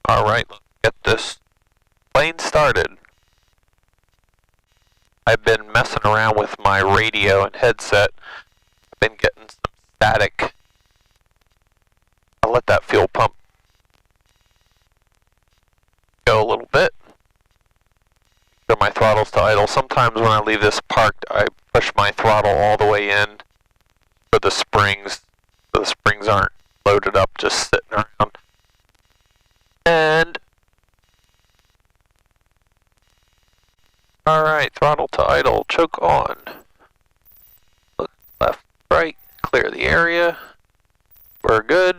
Alright, let's get this plane started. I've been messing around with my radio and headset. I've been getting some static. I'll let that fuel pump go a little bit. Get my throttles to idle. Sometimes when I leave this parked, I push my throttle all the way in for the springs. So the springs aren't loaded up, just sitting around. And alright, throttle to idle, choke on. Look left, right, clear the area. We're good.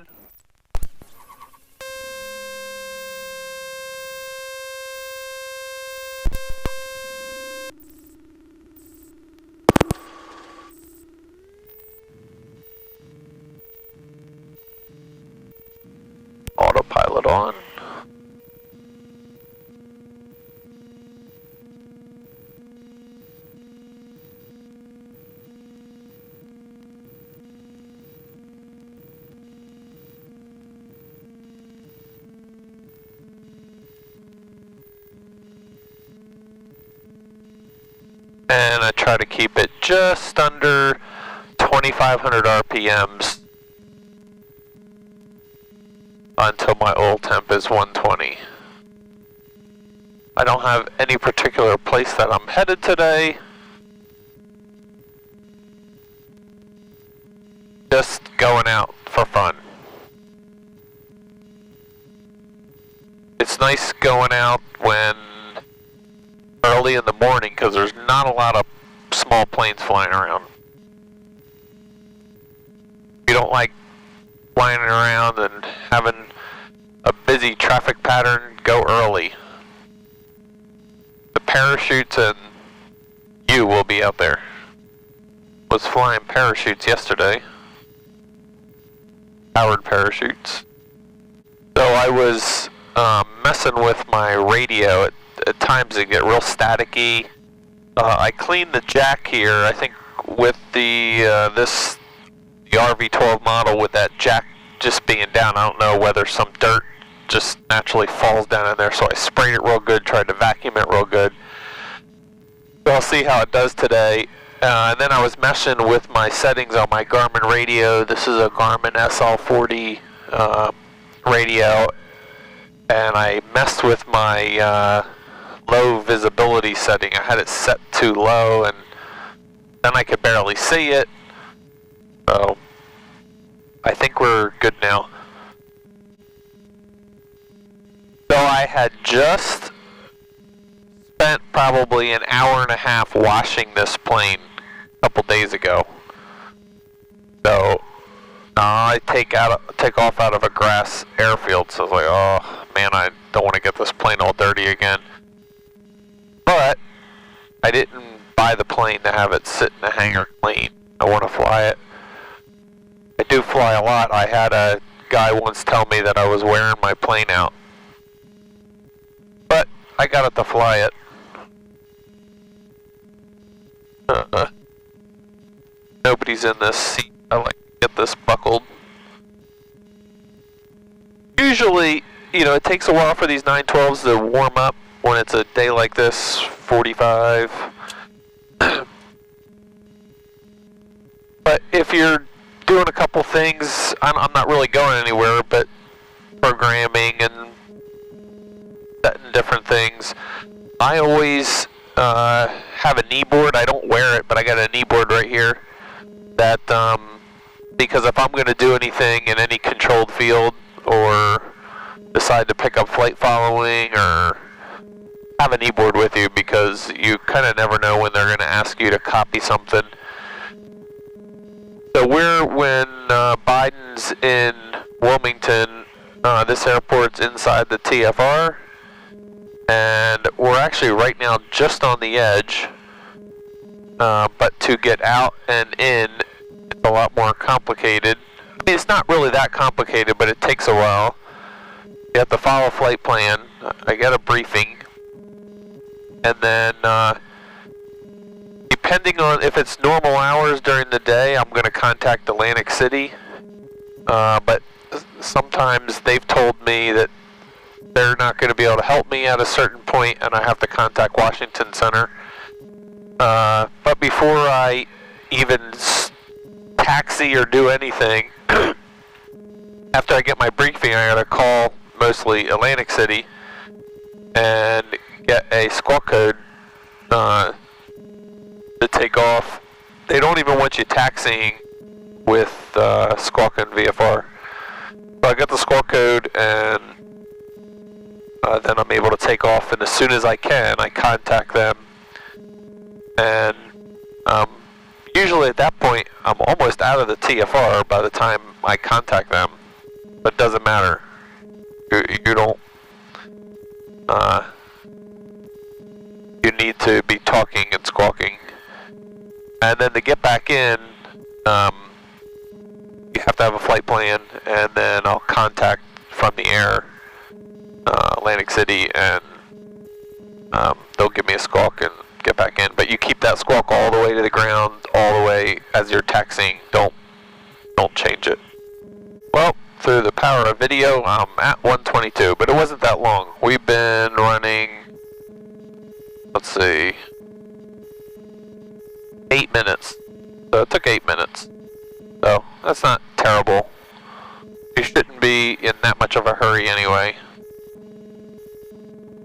Autopilot on. And I try to keep it just under 2,500 RPMs until my oil temp is 120. I don't have any particular place that I'm headed today. Just going out for fun. It's nice going out when early in the morning because there's not a lot of small planes flying around. You don't like flying around and having a busy traffic pattern, go early. The parachutes and you will be out there. Was flying parachutes yesterday. Powered parachutes. So I was messing with my radio. At times it get real staticky. I cleaned the jack here. I think with the RV12 model with that jack just being down, I don't know whether some dirt just naturally falls down in there, so I sprayed it real good, tried to vacuum it real good. So I'll see how it does today. And then I was messing with my settings on my Garmin radio. This is a Garmin SL40 radio, and I messed with my low visibility setting. I had it set too low, and then I could barely see it. So I think we're good now. So I had just spent probably an hour and a half washing this plane a couple days ago. So I take off out of a grass airfield, so I was like, oh man, I don't want to get this plane all dirty again. But I didn't buy the plane to have it sit in a hangar clean. I want to fly it. I do fly a lot. I had a guy once tell me that I was wearing my plane out. But I got it to fly it. Nobody's in this seat. I like to get this buckled. Usually, it takes a while for these 912s to warm up when it's a day like this, 45. But if you're doing a couple things, I'm not really going anywhere, but programming and setting different things. I always have a knee board. I don't wear it, but I got a knee board right here. That because if I'm going to do anything in any controlled field or decide to pick up flight following, or have a knee board with you, because you kind of never know when they're going to ask you to copy something. So when Biden's in Wilmington, this airport's inside the TFR, and we're actually right now just on the edge, but to get out and in, it's a lot more complicated. I mean, it's not really that complicated, but it takes a while. You have to follow flight plan. I get a briefing, and then depending on if it's normal hours during the day, I'm going to contact Atlantic City. But sometimes they've told me that they're not going to be able to help me at a certain point, and I have to contact Washington Center. But before I even taxi or do anything, after I get my briefing, I gotta call mostly Atlantic City and get a squawk code to take off. They don't even want you taxiing with squawk and VFR. So I got the squawk code, and then I'm able to take off, and as soon as I can, I contact them. And usually at that point, I'm almost out of the TFR by the time I contact them. But it doesn't matter. You don't. You need to be talking and squawking. And then to get back in, you have to have a flight plan, and then I'll contact from the air Atlantic City, and they'll give me a squawk and get back in. But you keep that squawk all the way to the ground, all the way as you're taxiing. Don't change it. Well, through the power of video, I'm at 122, but it wasn't that long. We've been running, let's see, 8 minutes. So it took 8 minutes. So that's not terrible. You shouldn't be in that much of a hurry anyway.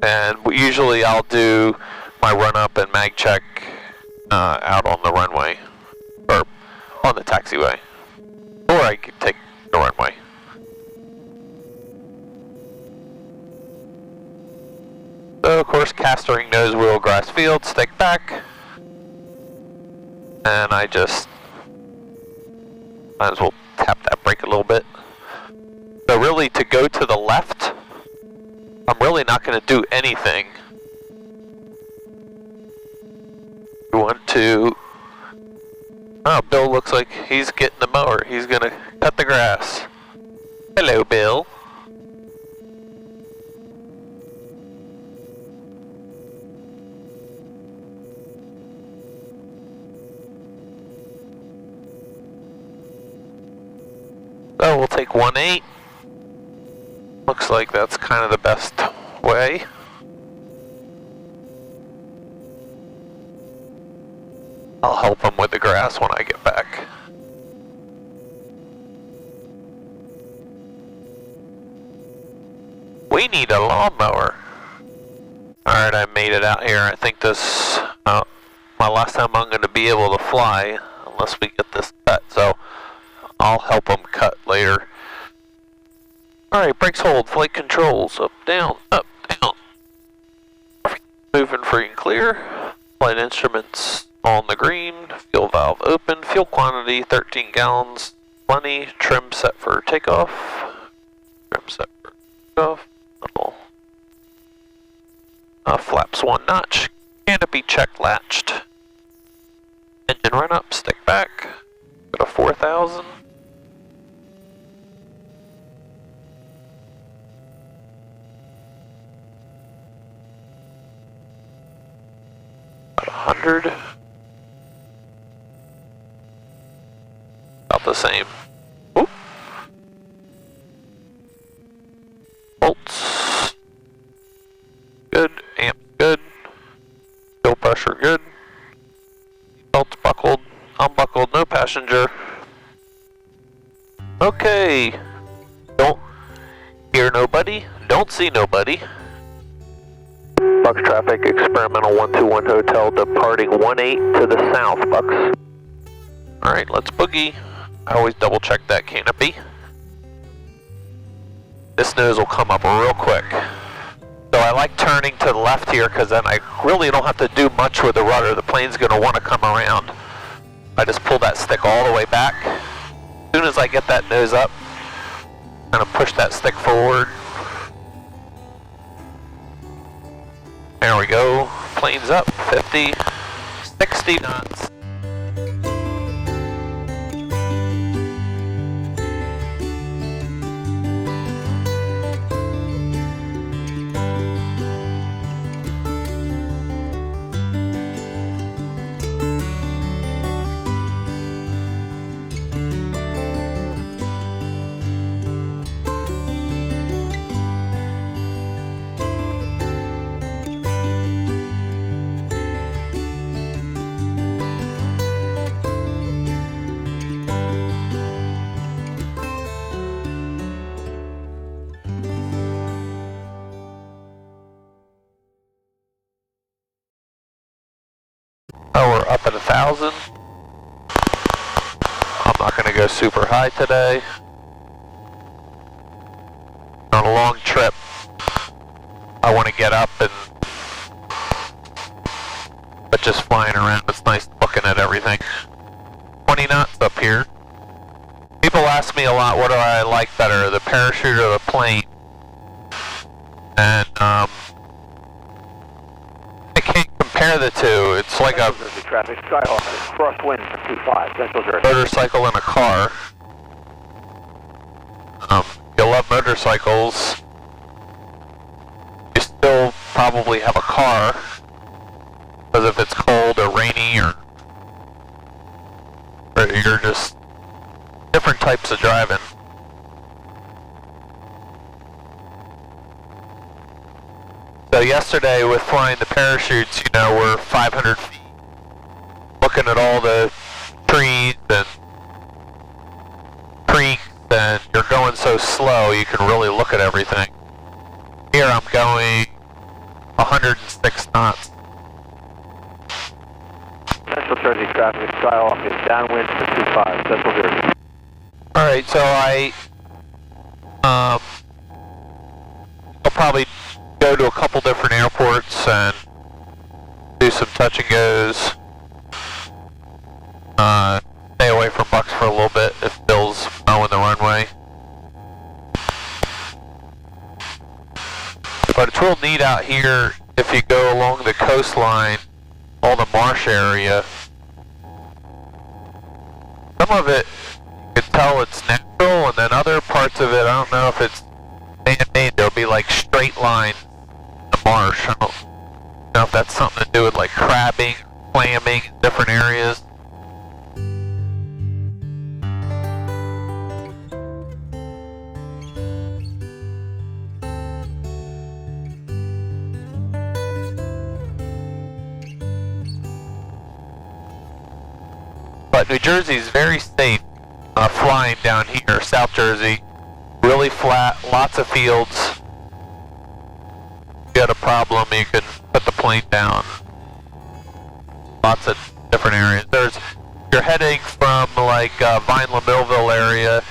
And usually I'll do my run up and mag check out on the runway, or on the taxiway, or I could take the runway. So of course, castering nose wheel grass field, stick back, and I just might as well tap that brake a little bit. So really, to go to the left, I'm really not going to do anything. We want to... Oh, Bill looks like he's getting the mower. He's going to cut the grass. Hello, Bill. So we'll take 1.8. Looks like that's kind of the best way. I'll help him with the grass when I get back. We need a lawnmower. Alright, I made it out here. I think this my last time I'm going to be able to fly unless we get this cut. So I'll help him cut later. Alright, brakes hold, flight controls, up, down, down. Moving free and clear. Flight instruments on the green. Fuel valve open. Fuel quantity 13 gallons. Plenty. Trim set for takeoff. Trim set for takeoff. Little flaps 1 notch. Canopy check latched. Engine run up, stick back. Go to 4,000. About 100. About the same. Oop. Bolts. Good. Amp good. Fuel pressure good. Belts buckled. Unbuckled. No passenger. Okay. Don't hear nobody. Don't see nobody. Bucks traffic, experimental 121 hotel, departing 18 to the south, Bucks. Alright, let's boogie. I always double check that canopy. This nose will come up real quick. So I like turning to the left here because then I really don't have to do much with the rudder. The plane's going to want to come around. I just pull that stick all the way back. As soon as I get that nose up, I'm going to push that stick forward. There we go. Plane's up. 50, 60 knots. at 1,000. I'm not going to go super high today. On a long trip, I want to get up but just flying around, it's nice looking at everything. 20 knots up here. People ask me a lot, what do I like better, the parachute or the plane? And I can't compare the two. It's like a traffic Skyhawk crosswind 25 Central Jersey. Motorcycle in a car. You love motorcycles. You still probably have a car, because if it's cold or rainy or you're just different types of driving. So yesterday with flying the parachutes, you know, we're 500 feet, looking at all the trees and creeks, and you're going so slow you can really look at everything. Here I'm going 106 knots. Central Jersey traffic Skyhawk is downwind to 25 Central Jersey. Alright, so I'll probably go to a couple different airports and do some touch and goes. Stay away from Bucks for a little bit if Bill's mowing the runway. But it's real neat out here if you go along the coastline, all the marsh area. Some of it you can tell it's natural, and then other parts of it, I don't know if it's man-made. There'll be like straight lines in the marsh. I don't know if that's something to do with like crabbing, clamming in different areas. But New Jersey is very safe flying down here. South Jersey, really flat, lots of fields. If you got a problem, you can put the plane down. Lots of different areas. You're heading from like Vineland, Millville area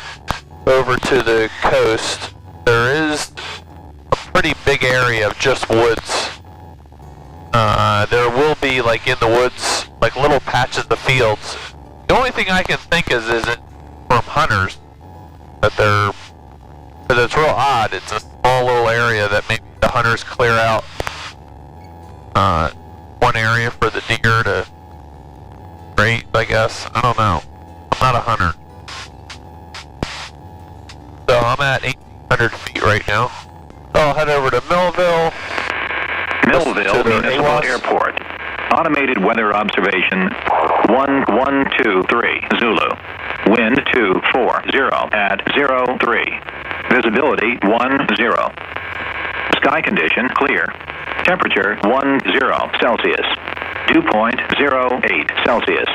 over to the coast. There is a pretty big area of just woods. There will be like in the woods, like little patches of fields. The only thing I can think is it from hunters that because it's real odd. It's a small little area that maybe the hunters clear out one area for the deer to graze, I guess. I don't know. I'm not a hunter. So I'm at 1,800 feet right now. So I'll head over to Millville. Millville Municipal Airport. Automated weather observation 1123 Zulu. Wind 240 at 03. Visibility 10. Sky condition clear. Temperature 10 Celsius. Dew point 08 Celsius.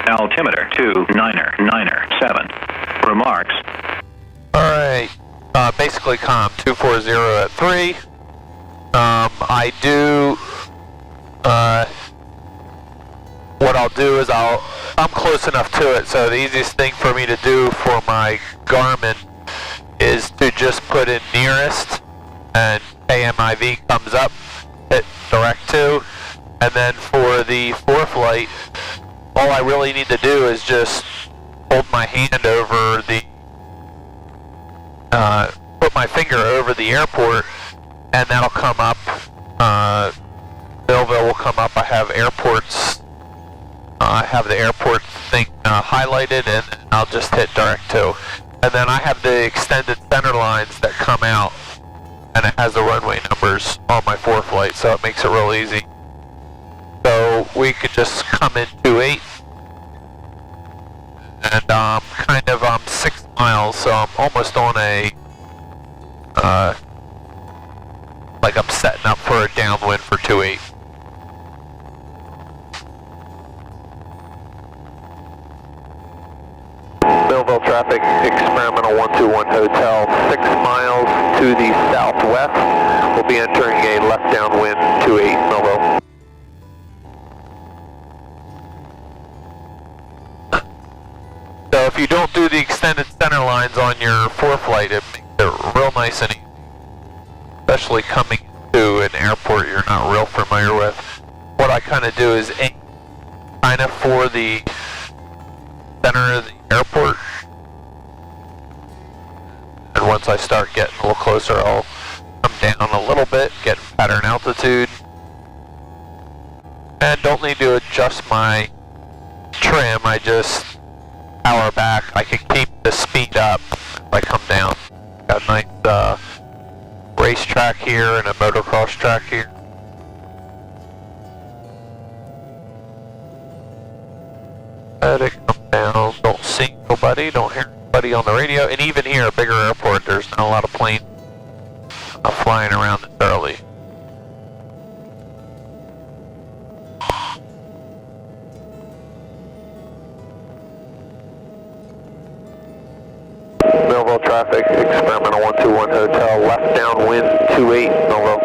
Altimeter 299.7. Remarks. Alright. Basically calm 240 at 3. I do what I'll do is I'm close enough to it, so the easiest thing for me to do for my Garmin is to just put in nearest, and AMIV comes up, hit direct to, and then for the ForeFlight, all I really need to do is just hold my hand over the, put my finger over the airport, and that'll come up. Millville will come up. I have airports. I have the airport thing highlighted, and I'll just hit direct to. And then I have the extended center lines that come out, and it has the runway numbers on my ForeFlight, so it makes it real easy. So we could just come in 28, and I'm 6 miles, so I'm almost on a like I'm setting up for a downwind for 28. Millville traffic, experimental 121 hotel, 6 miles to the southwest. We'll be entering a left downwind 28 Millville. if you don't do the extended center lines on your flight, it makes it real nice and easy. Especially coming to an airport you're not real familiar with. What I kind of do is aim kind of for the center of the airport. And once I start getting a little closer, I'll come down a little bit, get pattern altitude. And don't need to adjust my trim, I just power back. I can keep the speed up if I come down. Got a nice racetrack here and a motocross track here. Let it come down. Don't see nobody, don't hear anybody on the radio. And even here, a bigger airport, there's not a lot of planes flying around this early. Millville traffic, experimental 121 hotel, left downwind 28, Millville.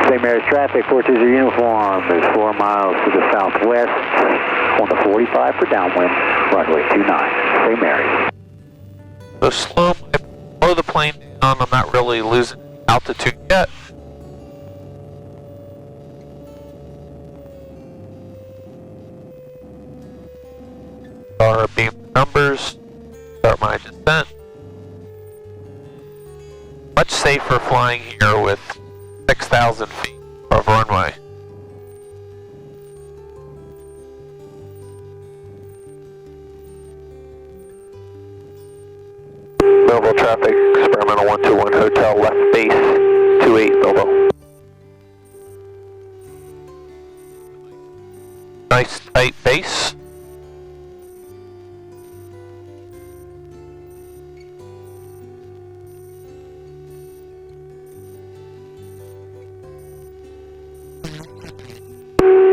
St. Mary's traffic, 420 uniform is 4 miles to the southwest on the 45 for downwind, runway 29, St. Mary's. So slow the plane down, I'm not really losing altitude yet. Beam numbers, start my descent. Much safer flying here with 6,000 feet of runway. Millville traffic, experimental 121 hotel, left base 28, Millville. Nice tight base.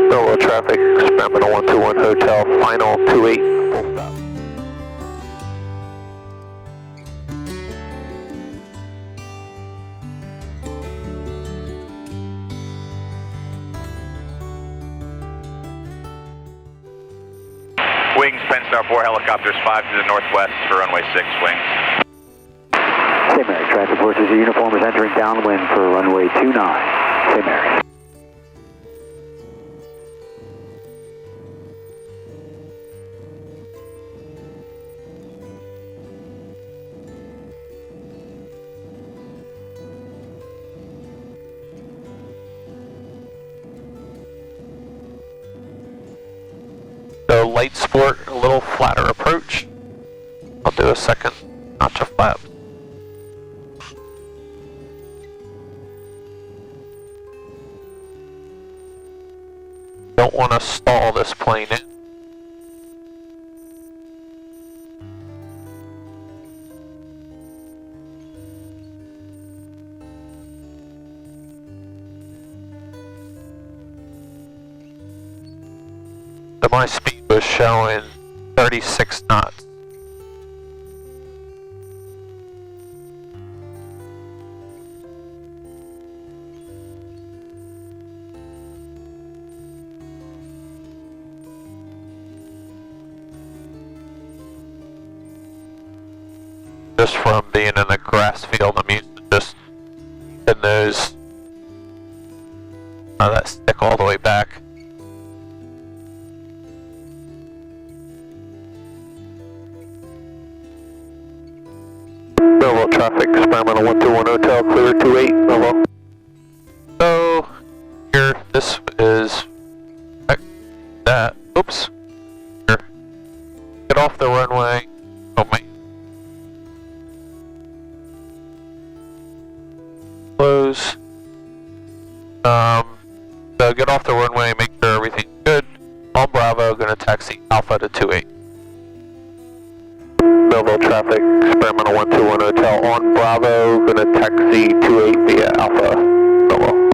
Millville traffic, experimental 121 hotel, final 28, full stop. Wings, Pennstar 4 helicopters 5 to the northwest for runway 6, wings. St. Mary's traffic, forces the uniform is entering downwind for runway 29, St. Mary's. So light sport, a little flatter approach. I'll do a second notch of flap. Don't want to stall this plane in. So my speed was showing 36 knots. Just from being in a grass field, I'm used to just hitting those, that stick all the way back. Millville traffic, experimental 121 hotel, clear 28, Millville. So here, this is that. Oops. Here. Get off the runway. Oh my. Close. So get off the runway, make sure everything's good. On Bravo, gonna taxi Alpha to 28. Millville traffic, experimental 121 hotel on Bravo, gonna taxi 28 via Alpha, Millville.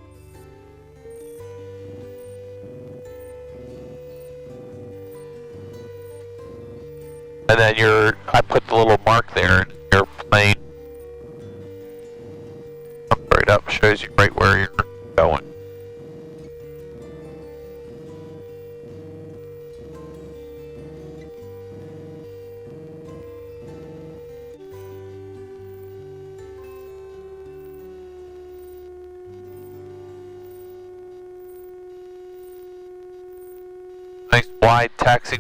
And then I put the little mark there, and your plane comes right up, shows you right where you're going. nice wide taxi.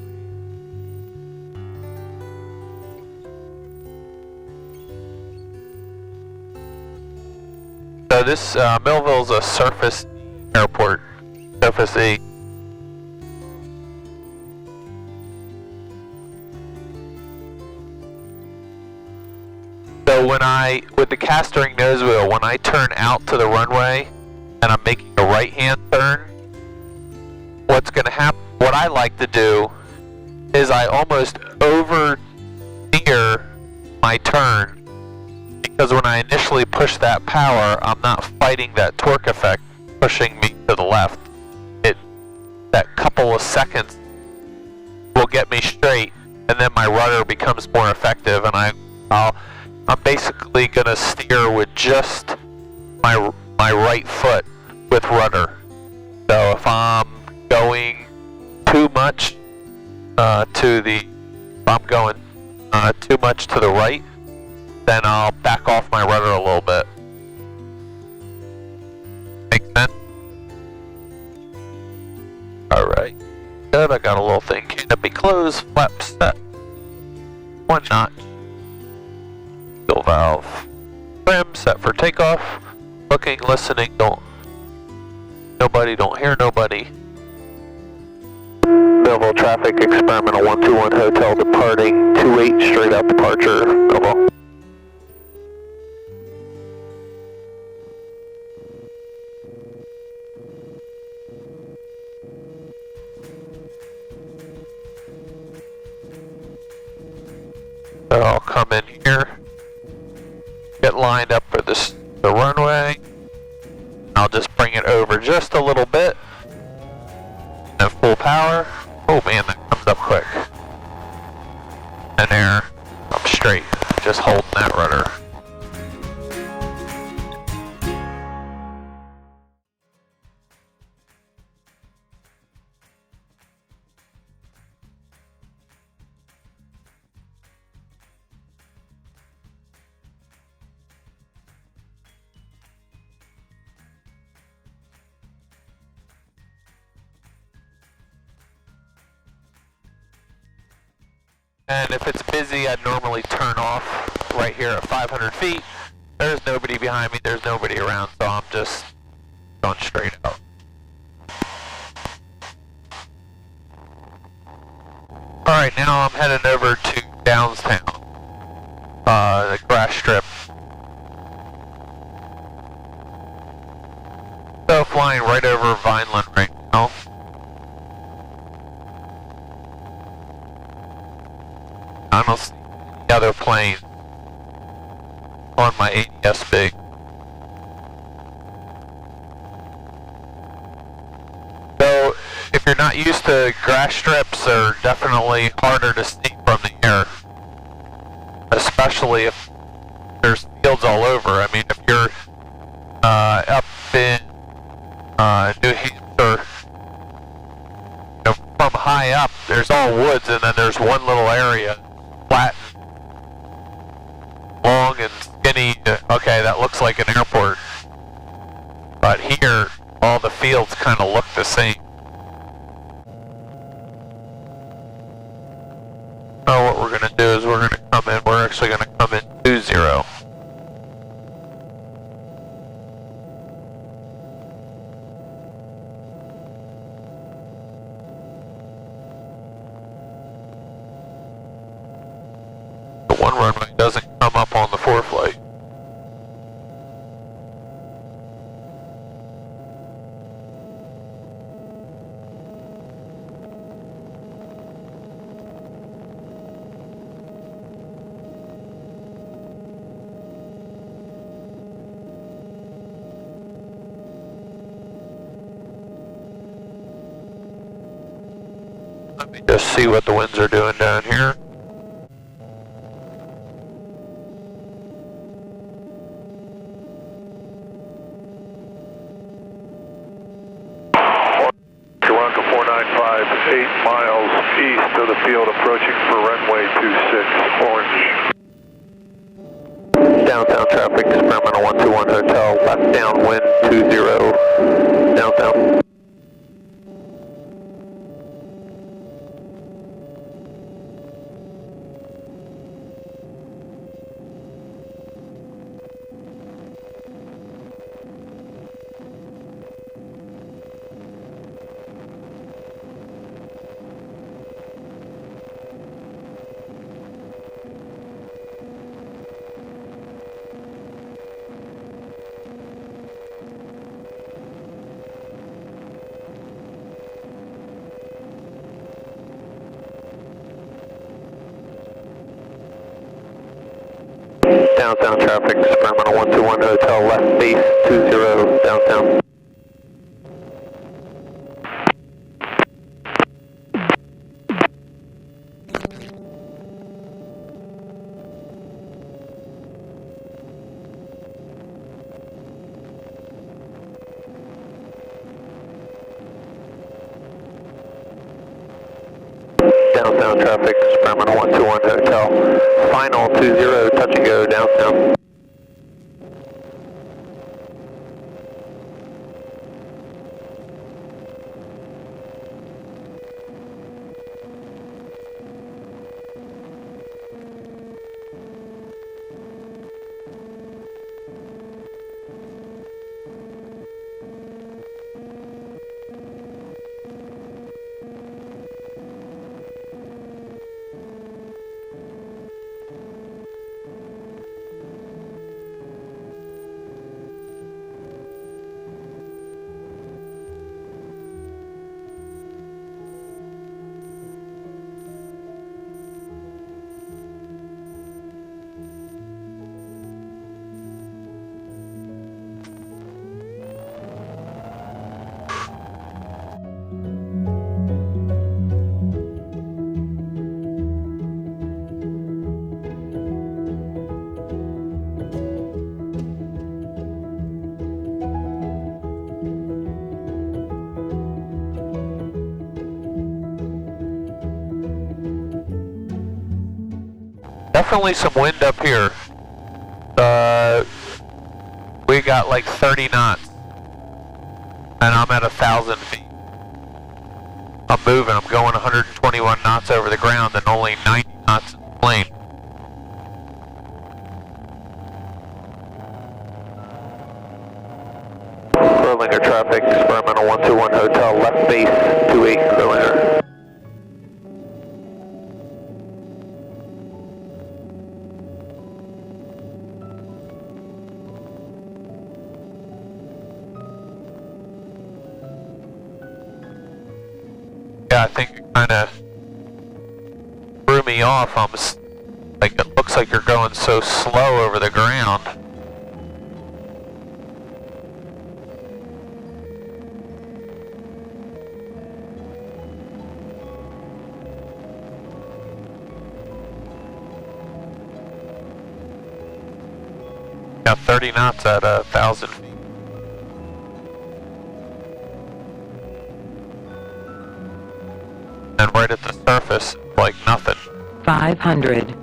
So this Millville's a surface airport, surface E. So with the castering nose wheel, when I turn out to the runway and I'm making a right-hand turn, what's going to happen, what I like to do is I almost over-steer my turn, because when I initially push that power, I'm not fighting that torque effect pushing me to the left. That couple of seconds will get me straight, and then my rudder becomes more effective, and I'm basically going to steer with just my right foot with rudder. So if I'm going too much too much to the right, then I'll back off my rudder a little bit. Make sense? Alright. Good, I got a little thing. Canopy closed, flap set. 1 notch. Fuel valve trim, set for takeoff. Looking, listening, don't hear nobody. Millville traffic, experimental 121 hotel departing 28 straight out departure, Millville. So I'll come in here, get lined up for the runway. I'll just bring it over just a little bit. And full power. Oh man, that comes up quick. And there, I'm straight. Just holding that rudder. And if it's busy, I'd normally turn off right here at 500 feet. There's nobody behind me, there's nobody around, so I'm just going straight out. Alright, now I'm heading over to Downstown, the grass strip. So flying right over Vineland right now. I don't see any other plane on my ADS-B. So, if you're not used to grass strips, they're definitely harder to see from the air. Especially if there's fields all over. I mean, if you're up in New Hampshire, from high up, there's all woods, and then there's one little area, flat, long and skinny. Okay, that looks like an airport. But here, all the fields kind of look the same. So what we're going to do is we're actually going to come in 20. One runway doesn't come up on the ForeFlight. Let me just see what the winds are doing down here. Toronto 495, 8 miles east of the field, approaching for runway 26, orange. Downtown traffic, experimental 121 hotel, left downwind 20, downtown. downtown traffic, Sacramento 121 Hotel, left base 20 downtown. Downtown traffic, Sacramento 121 Hotel, final 20, touch and go downtown. Definitely some wind up here. We got like 30 knots. And I'm at 1,000 feet. I'm moving, I'm going 121 knots over the ground and only 90 knots in the plane. Berlinger traffic, Sacramento 121 Hotel, left base 28 Berlinger. Yeah, I think it kind of threw me off. Like, it looks like you're going so slow over the ground. Yeah, 30 knots at 1,000 feet. And right at the surface, like nothing. 500.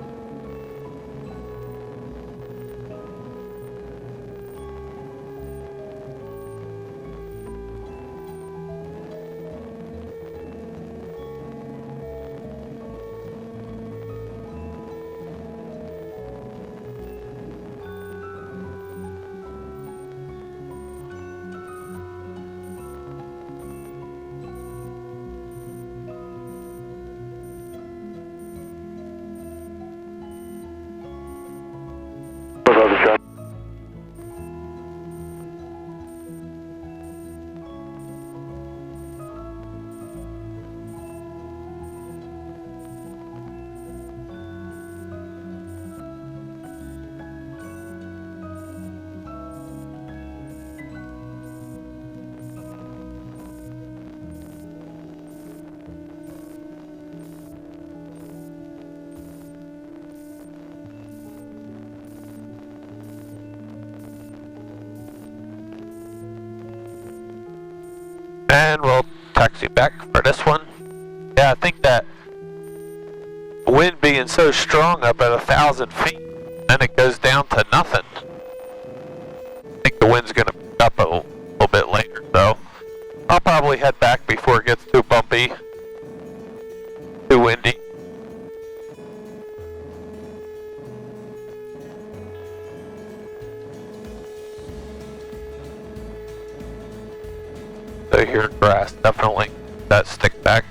And we'll taxi back for this one. Yeah, I think that wind being so strong up at 1,000 feet, then it goes down to nothing. I think the wind's going to pick up a little bit later, so I'll probably head back before it gets too bumpy, too windy. So here, grass, definitely that stick back.